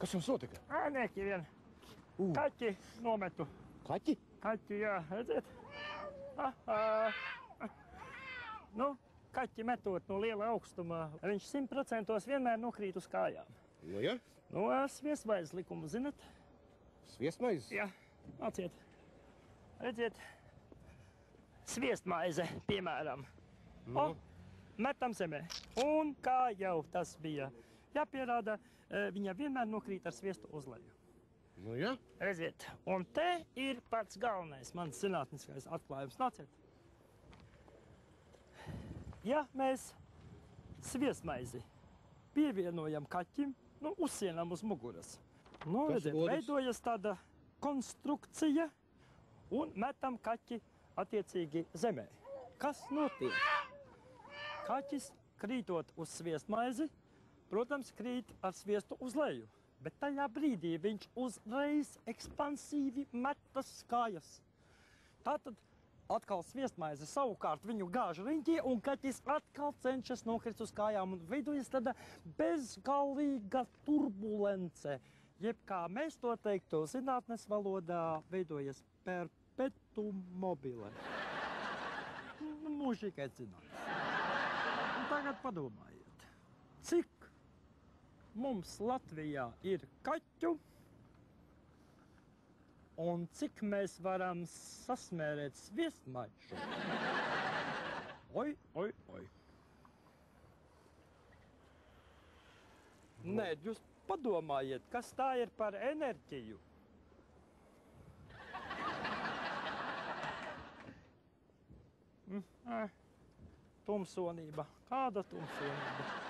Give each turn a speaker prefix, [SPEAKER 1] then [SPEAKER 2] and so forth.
[SPEAKER 1] Kas jums notika?
[SPEAKER 2] Ēnieki vien. Kaķi nometu.
[SPEAKER 1] Kaķi?
[SPEAKER 2] Kaķi, jā, redziet? Nu, kaķi metot no liela augstumā, viņš 100% vienmēr nokrīt uz kājām.
[SPEAKER 1] Nu, ja?
[SPEAKER 2] No sviestmaizes likuma, zinat?
[SPEAKER 1] Sviestmaizes?
[SPEAKER 2] Jā, nāciet. Redziet, sviestmaize, piemēram. O, metam zemē. Un kā jau tas bija jāpierāda, viņa vienmēr nokrīt ar sviestu uz leju.
[SPEAKER 1] Nu, ja?
[SPEAKER 2] Redziet, un te ir pats galvenais mans zinātniskais atklājums. Nāciet. Ja mēs sviestmaizi pievienojam kaķim, nu, uzsienam uz muguras, nu, redziet, veidojas tāda konstrukcija un metam kaķi attiecīgi zemē. Kas notiek? Kaķis, krītot uz sviestmaizi, protams, krīt ar sviestu uz leju, bet tajā brīdī viņš uzreiz ekspansīvi metas kājas. Tātad atkal sviestmaize savukārt viņu gāž riņķī, un kaķis atkal cenšas nokrist uz kājām, un veidojas tāda bezgalīga turbulence. Jeb kā mēs to teiktu zinātnes valodā, veidojas perpetuum mobile. Mūžīgais zinātnes. Un tagad padomājiet, cik mums Latvijā ir kaķu un cik mēs varam sasmērēt sviestmaišu? Oi, oi, oi. Nē, jūs padomājiet, kas tā ir par enerģiju? Tumsonība. Kāda tumsonība?